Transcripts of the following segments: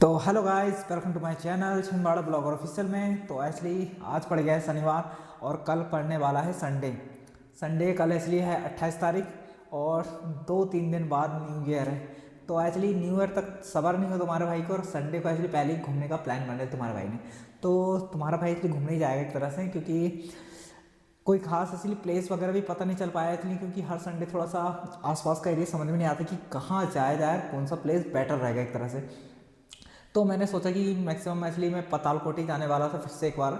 तो hello guys, welcome to my channel Chhindwara blogger official में। तो एक्चुअली आज पड़ गया है शनिवार और कल पड़ने वाला है संडे। कल इसलिए है 28 तारीख और 2-3 दिन बाद न्यू ईयर है। तो एक्चुअली न्यू ईयर तक सबर नहीं हो तुम्हारे भाई को, और संडे को एक्चुअली पहले ही घूमने का प्लान बना है तुम्हारे भाई ने। तो तुम्हारा भाई एक्चुअली घूमने ही जाएगा एक तरह से, क्योंकि कोई खास इसलिए प्लेस वगैरह भी पता नहीं चल पाया इसलिए, क्योंकि हर संडे थोड़ा सा आसपास का एरिया समझ में नहीं आता कि कहाँ जाया जाए, कौन सा प्लेस बेटर रहेगा एक तरह से। तो मैंने सोचा कि मैक्सिमम एक्चुअली मैं पतालकोट ही जाने वाला था फिर से एक बार।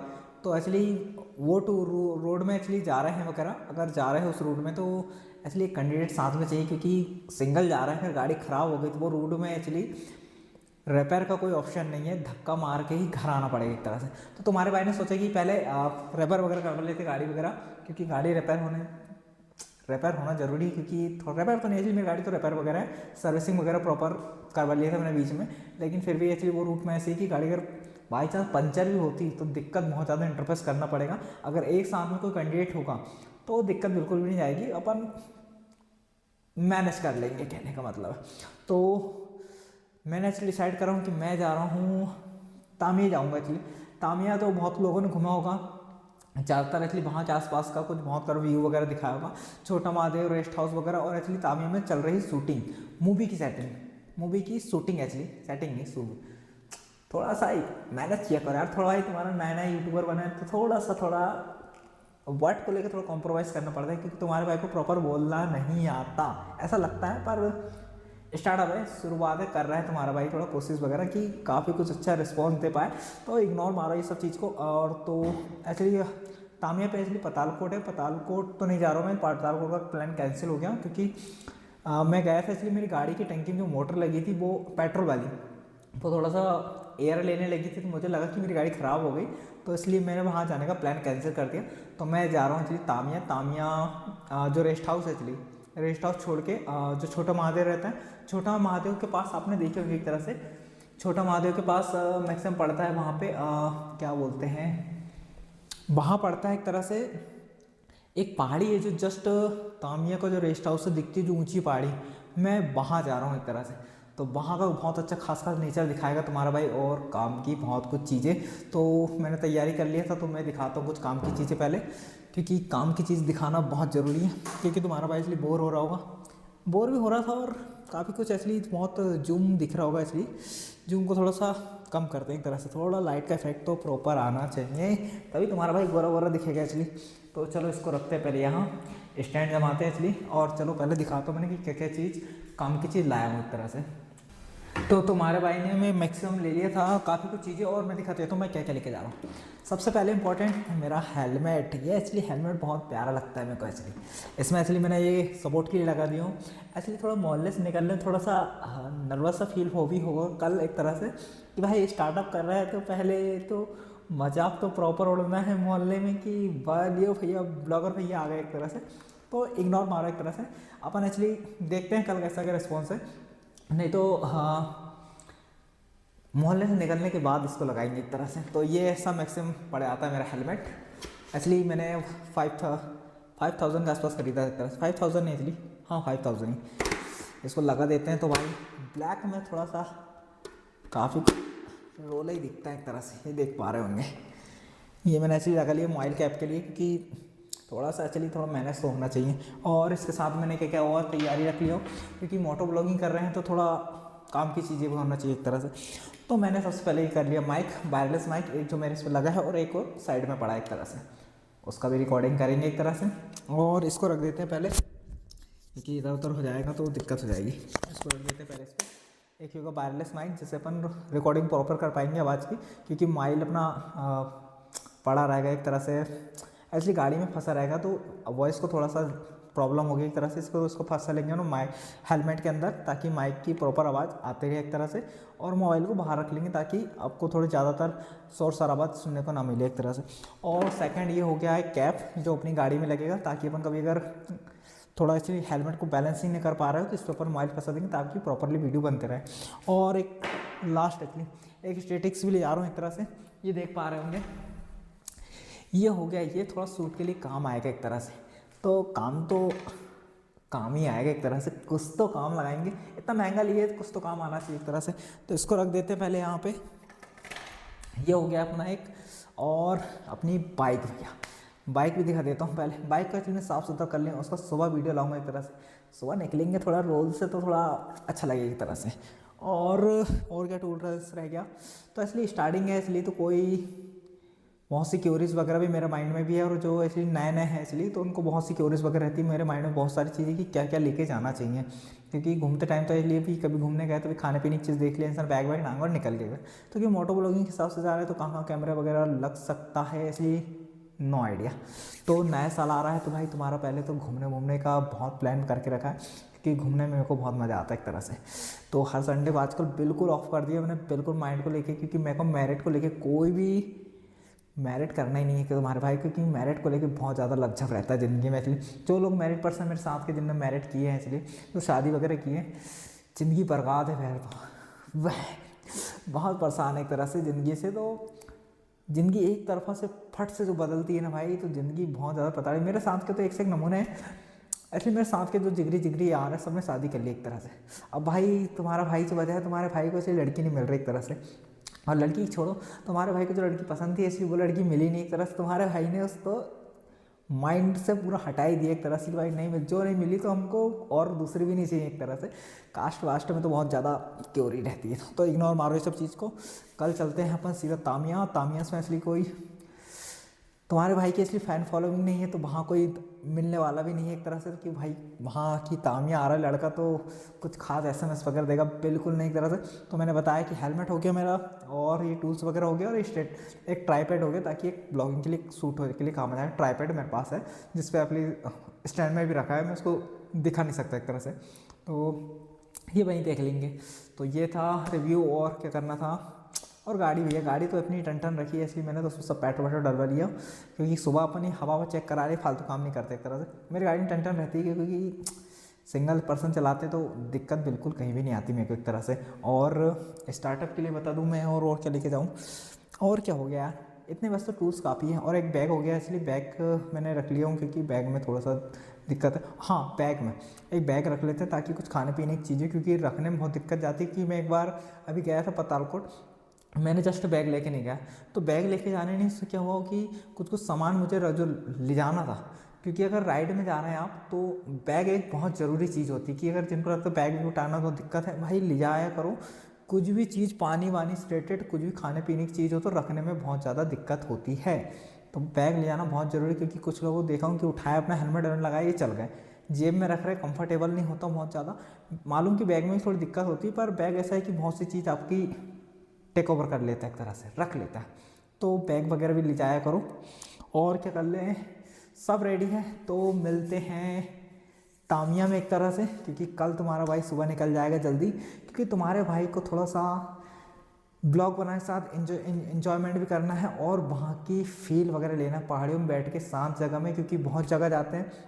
तो एक्चुअली वो रोड में एक्चुअली जा रहे हैं वगैरह, अगर जा रहे हैं उस रूट में तो एक्चुअली एक कैंडिडेट साथ में चाहिए, क्योंकि सिंगल जा रहे हैं, फिर गाड़ी ख़राब हो गई तो वो रूट में एक्चुअली रिपेयर का कोई ऑप्शन नहीं है, धक्का मार के ही घर आना पड़ेगा एक तरह से। तो तुम्हारे भाई ने सोचा कि पहले रिपेयर वगैरह करवा लेते गाड़ी वगैरह, क्योंकि गाड़ी रिपेयर होना जरूरी है, क्योंकि थोड़ा रिपेयर तो नहीं है, मेरी गाड़ी तो रिपेयर वगैरह है, सर्विसिंग वगैरह प्रॉपर करवा लिया था मैंने बीच में। लेकिन फिर भी एक्चुअली वो रूट में ऐसे ही कि गाड़ी अगर बाई चांस पंचर भी होती तो दिक्कत बहुत ज़्यादा इंटरफेस करना पड़ेगा। अगर एक साथ में कोई कैंडिडेट होगा तो दिक्कत बिल्कुल भी नहीं जाएगी, अपन मैनेज कर लेंगे, कहने का मतलब है। तो मैंने एक्चुअली डिसाइड कर रहा हूँ कि मैं जा रहा हूँ तामिया जाऊँगा। एक्चुअली तामिया तो बहुत लोगों ने घुमा होगा, ज़्यादातर एक्चुअली वहाँ के आसपास का कुछ बहुत सारा व्यू वगैरह दिखाया होगा, छोटा महादेव रेस्ट हाउस वगैरह। और एक्चुअली तामिया में चल रही शूटिंग, मूवी की शूटिंग एक्चुअली सेटिंग नहीं शूट। थोड़ा सा ही मैनेज किया करो यार, थोड़ा ही तुम्हारा नया नया यूट्यूबर बना है तो थोड़ा वर्ड को लेकर थोड़ा कॉम्प्रोमाइज़ करना पड़ता है, क्योंकि तुम्हारे भाई को प्रॉपर बोलना नहीं आता ऐसा लगता है। पर स्टार्टअप है, शुरुआत कर रहा है तुम्हारा भाई, थोड़ा कोशिश वगैरह कि काफ़ी कुछ अच्छा रिस्पॉन्स दे पाए, तो इग्नोर मारो ये सब चीज़ को। और तो एक्चुअली तामिया पे एक्चुअली पतालकोट है, पतालकोट तो नहीं जा रहा हूँ मैं, पतालकोट का प्लान कैंसिल हो गया, क्योंकि मैं गया था इसलिए मेरी गाड़ी की टंकी में जो मोटर लगी थी वो पेट्रोल वाली, वो थोड़ा सा एयर लेने लगी थी, तो मुझे लगा कि मेरी गाड़ी ख़राब हो गई, तो इसलिए मैंने वहाँ जाने का प्लान कैंसिल कर दिया। तो मैं जा रहा हूँ एक्चुअली तामिया जो रेस्ट हाउस है, एक्चुअली रेस्ट हाउस छोड़ के जो छोटा महादेव रहता है, छोटा महादेव के पास आपने देखे होंगे एक तरह से, छोटा महादेव के पास मैक्सिमम पड़ता है वहाँ पे क्या बोलते हैं, वहाँ पड़ता है एक तरह से एक पहाड़ी है जो जस्ट तामिया का जो रेस्ट हाउस से दिखती है, जो ऊंची पहाड़ी, मैं वहाँ जा रहा हूँ एक तरह से। तो वहाँ का बहुत अच्छा खास नेचर दिखाएगा तुम्हारा भाई, और काम की बहुत कुछ चीज़ें। तो मैंने तैयारी कर लिया था, तो मैं दिखाता हूँ कुछ काम की चीज़ें पहले, क्योंकि काम की चीज़ दिखाना बहुत ज़रूरी है, क्योंकि तुम्हारा भाई इसलिए बोर हो रहा होगा, बोर भी हो रहा था, और काफ़ी कुछ एक्चुअली बहुत जूम दिख रहा होगा, इसलिए जूम को थोड़ा सा कम करते हैं एक तरह से, थोड़ा लाइट का इफेक्ट तो प्रॉपर आना चाहिए, तभी तुम्हारा भाई गोरा गोरा दिखेगा एक्चुअली। तो चलो इसको रखते हैं पहले यहाँ, स्टैंड जमाते हैं एक्चुअली, और चलो पहले दिखाता हूँ मैंने कि क्या क्या चीज़ काम की चीज़ लाया हूँ एक तरह से। तो तुम्हारे भाई ने मैं मैक्सिमम ले लिया था काफ़ी कुछ चीज़ें, और मैं दिखाती हूँ तो मैं क्या क्या लेके जा रहा हूँ। सबसे पहले इंपॉर्टेंट मेरा हेलमेट, ये एक्चुअली हेलमेट बहुत प्यारा लगता है मेरे को एक्चुअली, इसमें एक्चुअली मैंने ये सपोर्ट के लिए लगा दिया हूँ। एक्चुअली थोड़ा मोहल्ले से निकलने थोड़ा सा नर्वस सा फील हो भी होगा कल एक तरह से, कि भाई स्टार्टअप कर रहा है तो पहले तो मजाक तो प्रॉपर उड़ना है मोहल्ले में कि वाह भैया ब्लॉगर भैया आ गए एक तरह से, तो इग्नोर मारो एक तरह से। अपन एक्चुअली देखते हैं कल कैसा क्या रिस्पॉन्स है, नहीं तो हाँ मोहल्ले से निकलने के बाद इसको लगाएंगे एक तरह से। तो ये ऐसा मैक्सिमम पड़ आता है मेरा हेलमेट। एक्चुअली मैंने 5,000 के आसपास खरीदा एक तरह से, 5,000 नहीं एक्चुअली, हाँ 5,000 ही। इसको लगा देते हैं। तो भाई ब्लैक में थोड़ा सा काफ़ी रोला ही दिखता है एक तरह से, ये देख पा रहे होंगे। ये मैंने एक्चुअली लगा लिया मोबाइल कैप के लिए, क्योंकि थोड़ा सा एक्चुअली थोड़ा मैनेज तो होना चाहिए। और इसके साथ मैंने क्या क्या और तैयारी रख लिया, क्योंकि मोटो ब्लॉगिंग कर रहे हैं तो थोड़ा काम की चीज़ें भी होना चाहिए एक तरह से। तो मैंने सबसे पहले ये कर लिया माइक, वायरलेस माइक एक जो मेरे इस पर लगा है, और एक और साइड में पड़ा एक तरह से, उसका भी रिकॉर्डिंग करेंगे एक तरह से। और इसको रख देते हैं पहले, क्योंकि इधर उधर हो जाएगा तो दिक्कत हो जाएगी। इसको रख देते हैं पहले इस पर, एक होगा वायरलेस माइक जिससे अपन रिकॉर्डिंग प्रॉपर कर पाएंगे आवाज़ की, क्योंकि माइल अपना पड़ा रहेगा एक तरह से, एक्चुअली गाड़ी में फंसा रहेगा तो वॉइस को थोड़ा सा प्रॉब्लम होगी एक तरह से। इसको फंसा लेंगे ना माइक हेलमेट के अंदर, ताकि माइक की प्रॉपर आवाज़ आती रहे एक तरह से, और मोबाइल को बाहर रख लेंगे ताकि आपको थोड़ी ज़्यादातर शोर शराबा सुनने को ना मिले एक तरह से। और सेकंड ये हो गया है कैप, जो अपनी गाड़ी में लगेगा, ताकि अपन कभी अगर थोड़ा एक्चुअली हेलमेट को बैलेंसिंग नहीं कर पा रहे हो तो इस पर ऊपर मोबाइल फंसा देंगे ताकि प्रॉपरली वीडियो बनते रहे। और एक लास्ट एक्चुअली एक स्टेटिक्स भी ले जा रहा हूँ एक तरह से, ये देख पा रहे होंगे, ये हो गया, ये थोड़ा शूट के लिए काम आएगा एक तरह से। तो काम तो काम ही आएगा एक तरह से, कुछ तो काम लगाएंगे, इतना महंगा लिए कुछ तो काम आना चाहिए एक तरह से। तो इसको रख देते हैं पहले यहाँ पे। ये हो गया अपना एक। और अपनी बाइक, भैया बाइक भी दिखा देता हूँ पहले। बाइक का एक्चुअली साफ़ सुथरा कर लें, उसका सुबह वीडियो लाऊंगा एक तरह से। सुबह निकलेंगे थोड़ा रोड से तो थोड़ा अच्छा लगेगा एक तरह से। और क्या टूल रह गया, तो इसलिए स्टार्टिंग है इसलिए तो कोई बहुत सी क्यूरीज वगैरह भी मेरे माइंड में भी है, और जो एक्चुअली नए नए हैं इसलिए तो उनको बहुत सी क्यूरीज वगैरह रहती है मेरे माइंड में, बहुत सारी चीज़ें कि क्या क्या लेके जाना चाहिए। क्योंकि घूमते टाइम तो इसलिए भी कभी घूमने गए तो भी खाने पीने की चीज़ देख लिया इंसान, बैग वैग नांगा और निकल गए। तो कि मोटो ब्लॉगिंग के हिसाब से जा रहे हैं तो कहाँ कहाँ कैमरा वगैरह लग सकता है, इसलिए नो आइडिया। तो नया साल आ रहा है तो भाई तुम्हारा पहले तो घूमने का बहुत प्लान करके रखा है, क्योंकि घूमने में मेरे को बहुत मज़ा आता है एक तरह से। तो हर संडे को आजकल बिल्कुल ऑफ कर दिया मैंने, बिल्कुल माइंड को लेके, क्योंकि मेरे को मैरिट को लेके कोई भी मैरिट करना ही नहीं है कि तुम्हारे भाई, क्योंकि मैरिट को लेके बहुत ज़्यादा लग्जर रहता है ज़िंदगी में। इसलिए जो लोग मैरिट पर्सन मेरे साथ के जिनने मैरिट किए हैं, इसलिए जो शादी वगैरह किए हैं, ज़िंदगी बर्बाद है फिर तो वह बहुत परेशान है एक तरह से ज़िंदगी से। तो ज़िंदगी एक तरफा से फट से जो बदलती है ना भाई, तो ज़िंदगी बहुत ज़्यादा पता है। मेरे साथ के तो एक से एक नमूने हैं, एक्चुअली मेरे साथ के जो जिगरी यार है सबने शादी कर ली एक तरह से। अब भाई तुम्हारा भाई जो वजह है, तुम्हारे भाई को इसलिए लड़की नहीं मिल रही एक तरह से, और लड़की छोड़ो, तुम्हारे भाई को जो लड़की पसंद थी इसलिए वो लड़की मिली नहीं एक तरह से। तुम्हारे भाई ने उसको माइंड से पूरा हटा ही दिया एक तरह से, भाई नहीं जो नहीं मिली तो हमको और दूसरी भी नहीं चाहिए एक तरह से। कास्ट वास्ट में तो बहुत ज़्यादा क्योरी रहती है, तो इग्नोर मारो ये सब चीज़ को। कल चलते हैं अपन सीधा तामिया में। इसलिए कोई तुम्हारे भाई की इसलिए फ़ैन फॉलोइंग नहीं है, तो वहाँ कोई मिलने वाला भी नहीं है एक तरह से कि भाई वहाँ की तामिया आ रहा लड़का तो कुछ खास SMS वगैरह देगा, बिल्कुल नहीं एक तरह से। तो मैंने बताया कि हेलमेट हो गया मेरा, और ये टूल्स वगैरह हो गया, और एक ट्राईपैड हो गया, ताकि एक ब्लॉगिंग के लिए सूट हो के लिए काम आ जाए। ट्राईपैड मेरे पास है जिस पर अपनी स्टैंड में भी रखा है, मैं उसको दिखा नहीं सकता एक तरह से, तो ये वहीं देख लेंगे। तो ये था रिव्यू, और क्या करना था। और गाड़ी भैया, गाड़ी तो अपनी टन रखी है, इसलिए मैंने तो उसमें सब पेट्रोल वेट्रोल डलवा लिया, क्योंकि सुबह अपनी हवा चेक करा रहे, फालतू काम नहीं करते एक तरह से। मेरी गाड़ी टन रहती है, क्योंकि सिंगल पर्सन चलाते तो दिक्कत बिल्कुल कहीं भी नहीं आती मेरे को एक तरह से। और स्टार्टअप के लिए बता दूं मैं, और क्या लेके जाऊँ, और क्या हो गया यार, इतने बस तो टूल्स काफ़ी हैं। और एक बैग हो गया, इसलिए बैग मैंने रख लिया हूँ, क्योंकि बैग में थोड़ा सा दिक्कत है। हाँ, बैग में एक बैग रख लेते हैं, ताकि कुछ खाने पीने की चीज़ें, क्योंकि रखने में बहुत दिक्कत जाती है। कि मैं एक बार अभी गया था पतालकोट, मैंने जस्ट बैग लेके नहीं गया, तो बैग लेके जाने नहीं से क्या हुआ कि कुछ सामान मुझे जो ले जाना था, क्योंकि अगर राइड में जा रहे हैं आप तो बैग एक बहुत ज़रूरी चीज़ होती है, कि अगर जिनको लगता है बैग भी उठाना तो दिक्कत है, भाई ले जाया करो। कुछ भी चीज़ पानी वानी से रिलेटेड कुछ भी खाने पीने की चीज़ हो तो रखने में बहुत ज़्यादा दिक्कत होती है, तो बैग ले जाना बहुत ज़रूरी। क्योंकि कुछ लोगों को देखा हूँ कि उठाया अपना हेलमेट लगाया ये चल गए, जेब में रख रहे, कंफर्टेबल नहीं होता बहुत ज़्यादा। मालूम कि बैग में थोड़ी दिक्कत होती है, पर बैग ऐसा है कि बहुत सी चीज़ आपकी टेक ओवर कर लेता है एक तरह से, रख लेता है। तो बैग वगैरह भी ले जाया करो। और क्या कर लें, सब रेडी है, तो मिलते हैं तामिया में एक तरह से, क्योंकि कल तुम्हारा भाई सुबह निकल जाएगा जल्दी, क्योंकि तुम्हारे भाई को थोड़ा सा ब्लॉग बनाने के साथ इन्जॉयमेंट भी करना है, और वहाँ की फील वगैरह लेना, पहाड़ियों में बैठ के शांत जगह में, क्योंकि बहुत जगह जाते हैं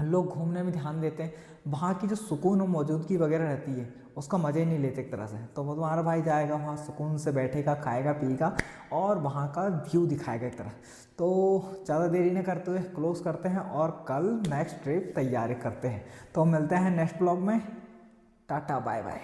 लोग घूमने में ध्यान देते हैं, वहाँ की जो सुकून और मौजूदगी वगैरह रहती है उसका मज़े ही नहीं लेते एक तरह से। तो वो तुम्हारा भाई जाएगा वहाँ, सुकून से बैठेगा, खाएगा पिएगा, और वहाँ का व्यू दिखाएगा एक तरह। तो ज़्यादा देरी नहीं करते हुए क्लोज करते हैं, और कल नेक्स्ट ट्रिप तैयारी करते हैं। तो मिलते हैं नेक्स्ट ब्लॉग में, टाटा बाय बाय।